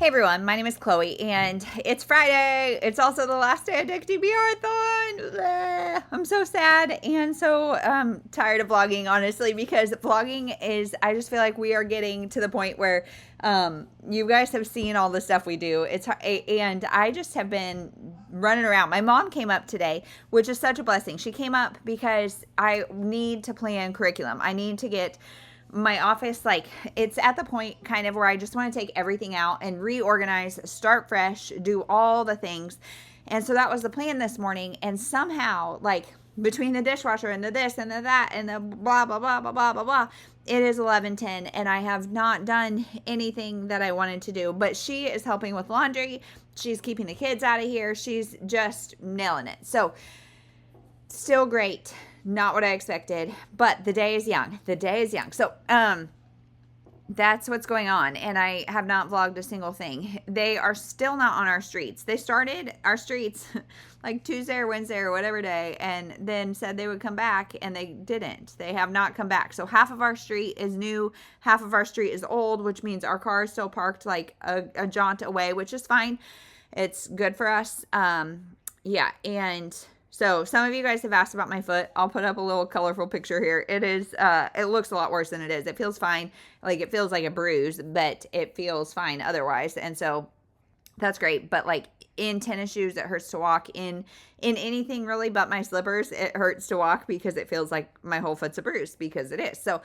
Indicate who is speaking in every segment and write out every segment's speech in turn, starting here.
Speaker 1: Hey everyone, my name is Chloe, and it's Friday. It's also the last day of Dick Marathon. I'm so sad and so tired of vlogging, honestly, because vlogging is, I just feel like we are getting to the point where you guys have seen all the stuff we do. And I just have been running around. My mom came up today, which is such a blessing. She came up because I need to plan curriculum. I need to get my office, like, it's at the point kind of where I just want to take everything out and reorganize, start fresh, do all the things. And so that was the plan this morning. And somehow, like, between the dishwasher and the this and the that and the blah, blah, blah, blah, blah, blah, blah, it is 11:10 and I have not done anything that I wanted to do. But she is helping with laundry. She's keeping the kids out of here. She's just nailing it. So still great. Not what I expected, but the day is young. The day is young. So, that's what's going on. And I have not vlogged a single thing. They are still not on our streets. They started our streets like Tuesday or Wednesday or whatever day, and then said they would come back, and they didn't. They have not come back. So half of our street is new, half of our street is old, which means our car is still parked like a jaunt away, which is fine. It's good for us. Yeah. And so some of you guys have asked about my foot. I'll put up a little colorful picture here. It is, it looks a lot worse than it is. It feels fine. Like, it feels like a bruise, but it feels fine otherwise. And so that's great. But like in tennis shoes, it hurts to walk. In anything really but my slippers, it hurts to walk because it feels like my whole foot's a bruise, because it is. So,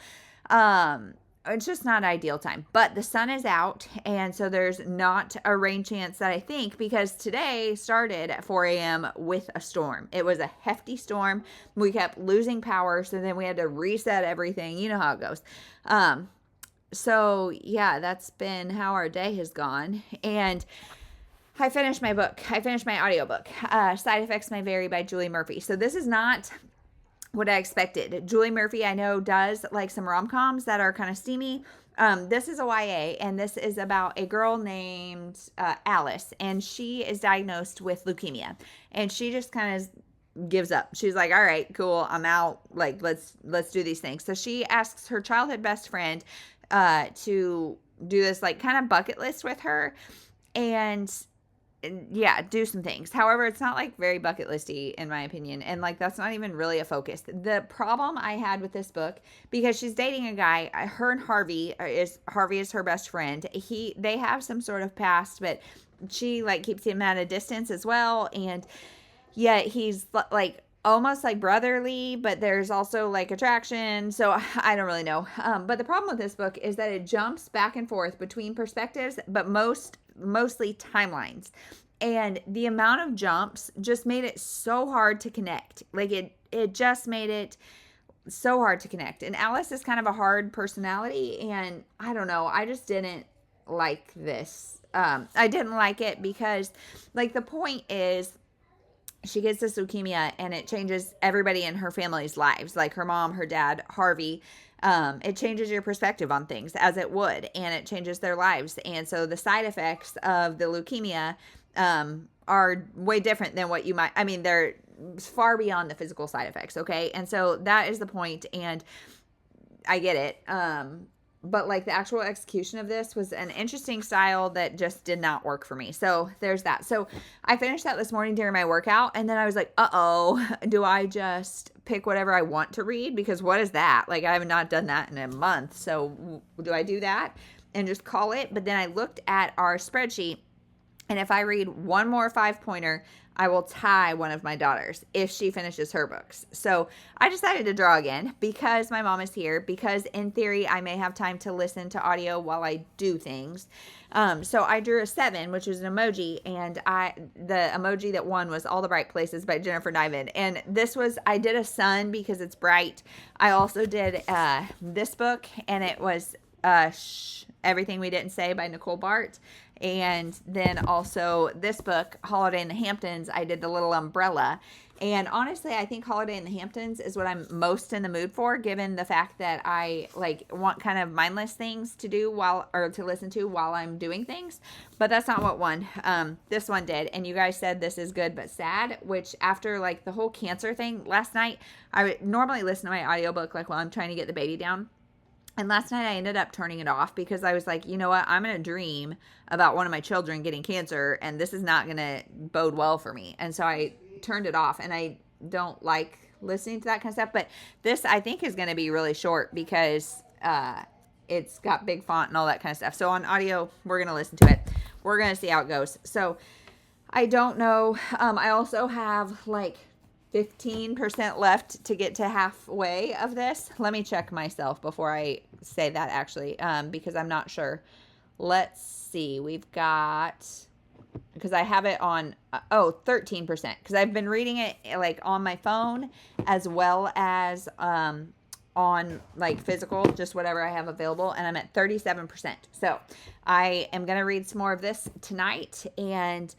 Speaker 1: it's just not ideal time, but the sun is out, and so there's not a rain chance that I think, because today started at 4 a.m. with a storm. It was a hefty storm. We kept losing power, so then we had to reset everything. You know how it goes. So yeah, that's been how our day has gone. And I finished my book. I finished my audiobook, Side Effects May Vary by Julie Murphy. So this is not what I expected. Julie Murphy, I know, does like some rom-coms that are kind of steamy. This is a YA, and this is about a girl named Alice, and she is diagnosed with leukemia, and she just kind of gives up. She's like, all right, cool, I'm out. Like, let's do these things. So she asks her childhood best friend to do this like kind of bucket list with her, and yeah, do some things. However, it's not like very bucket listy in my opinion, and like that's not even really a focus. The problem I had with this book, because she's dating a guy, her and Harvey is her best friend. They have some sort of past, but she like keeps him at a distance as well, and yet he's like almost like brotherly, but there's also like attraction. So I don't really know. But the problem with this book is that it jumps back and forth between perspectives, but mostly timelines. And the amount of jumps just made it so hard to connect. Like it just made it so hard to connect. And Alice is kind of a hard personality, and I don't know, I just didn't like this. I didn't like it because like the point is, she gets this leukemia and it changes everybody in her family's lives, like her mom, her dad, Harvey. It changes your perspective on things, as it would, and it changes their lives. And so the side effects of the leukemia are way different than what you might, I mean, they're far beyond the physical side effects, okay? And so that is the point, and I get it. But like the actual execution of this was an interesting style that just did not work for me. So there's that. So I finished that this morning during my workout, and then I was like, do I just pick whatever I want to read? Because what is that? Like, I have not done that in a month. So do I do that and just call it? But then I looked at our spreadsheet, and if I read one more 5-pointer, I will tie one of my daughters if she finishes her books. So I decided to draw again because my mom is here, because in theory I may have time to listen to audio while I do things. So I drew a 7, which is an emoji, and the emoji that won was All the Bright Places by Jennifer Niven. And I did a sun because it's bright. I also did this book, and it was Everything We Didn't Say by Nicole Bart. And then also this book, Holiday in the Hamptons, I did the little umbrella. And honestly, I think Holiday in the Hamptons is what I'm most in the mood for, given the fact that I like want kind of mindless things to do to listen to while I'm doing things. But that's not what won. This one did. And you guys said this is good but sad, which after like the whole cancer thing last night, I would normally listen to my audiobook like while I'm trying to get the baby down. And last night I ended up turning it off because I was like, you know what? I'm going to dream about one of my children getting cancer, and this is not going to bode well for me. And so I turned it off, and I don't like listening to that kind of stuff. But this, I think, is going to be really short because it's got big font and all that kind of stuff. So on audio, we're going to listen to it. We're going to see how it goes. So I don't know. I also have like 15% left to get to halfway of this. Let me check myself before I say that, actually, because I'm not sure. Let's see. We've got, because I have it on 13%, because I've been reading it like on my phone as well as on like physical, just whatever I have available, and I'm at 37%. So I am going to read some more of this tonight. And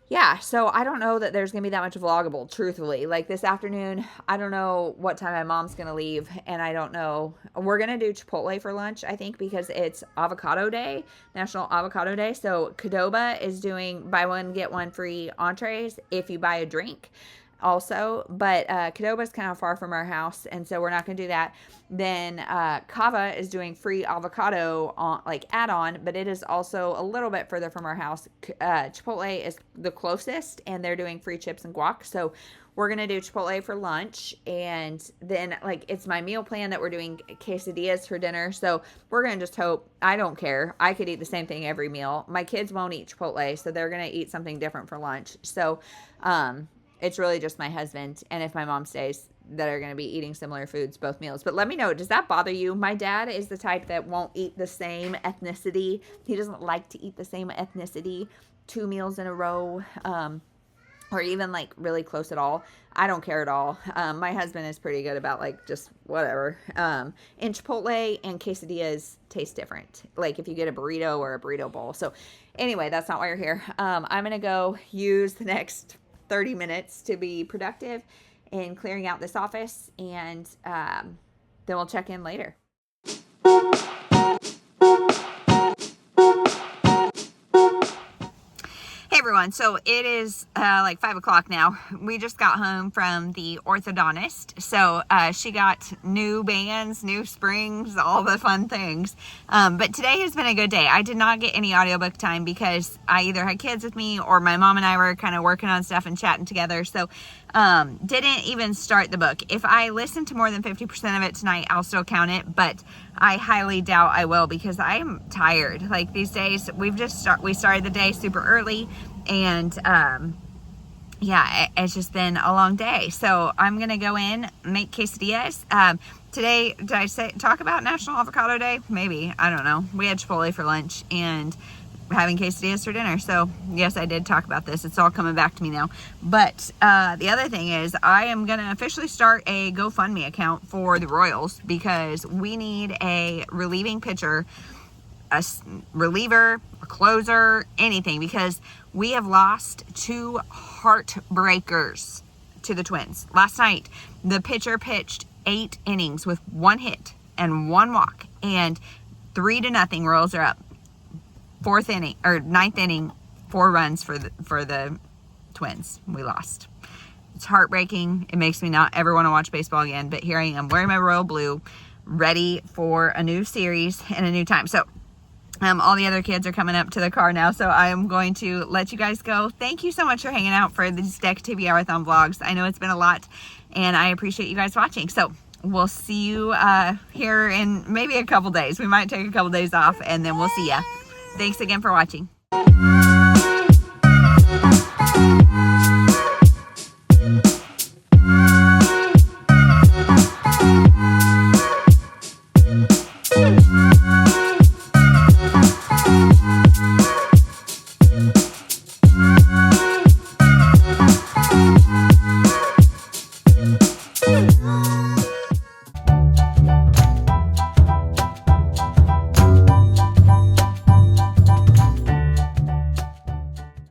Speaker 1: yeah, so I don't know that there's going to be that much vloggable, truthfully. Like this afternoon, I don't know what time my mom's going to leave, and I don't know. We're going to do Chipotle for lunch, I think, because it's Avocado Day, National Avocado Day. So Qdoba is doing buy one, get one free entrees if you buy a drink also. But Qdoba is kind of far from our house, and so we're not going to do that. Then Kava is doing free avocado like add-on, but it is also a little bit further from our house. Chipotle is the closest, and they're doing free chips and guac. So we're going to do Chipotle for lunch, and then like it's my meal plan that we're doing quesadillas for dinner. So we're going to just hope, I don't care. I could eat the same thing every meal. My kids won't eat Chipotle, so they're going to eat something different for lunch. So it's really just my husband, and if my mom stays, that are going to be eating similar foods both meals. But let me know, does that bother you? My dad is the type that won't eat the same ethnicity. He doesn't like to eat the same ethnicity 2 meals in a row, or even like really close at all. I don't care at all. My husband is pretty good about like just whatever. And Chipotle and quesadillas taste different, like if you get a burrito or a burrito bowl. So anyway, that's not why you're here. I'm going to go use the next 30 minutes to be productive in clearing out this office, and then we'll check in later. Hey everyone, so it is like 5 o'clock now. We just got home from the orthodontist. So she got new bands, new springs, all the fun things. But today has been a good day. I did not get any audiobook time because I either had kids with me or my mom and I were kind of working on stuff and chatting together. So didn't even start the book. If I listen to more than 50% of it tonight, I'll still count it, but I highly doubt I will because I am tired. Like these days, we started the day super early, and yeah, it's just been a long day. So I'm gonna go in, make quesadillas. Today, did I talk about National Avocado Day? Maybe, I don't know. We had Chipotle for lunch and having quesadillas for dinner. So yes, I did talk about this. It's all coming back to me now. But the other thing is, I am going to officially start a GoFundMe account for the Royals because we need a relieving pitcher, a reliever, a closer, anything, because we have lost 2 heartbreakers to the Twins. Last night, the pitcher pitched 8 innings with 1 hit and 1 walk, and 3-0 Royals are up. 9th inning, 4 runs for the Twins. We lost. It's heartbreaking. It makes me not ever want to watch baseball again, but here I am wearing my royal blue, ready for a new series and a new time. So all the other kids are coming up to the car now, so I am going to let you guys go. Thank you so much for hanging out for these Deck TV Hour-a-thon vlogs. I know it's been a lot, and I appreciate you guys watching. So we'll see you here in maybe a couple days. We might take a couple days off, and then we'll see ya. Thanks again for watching.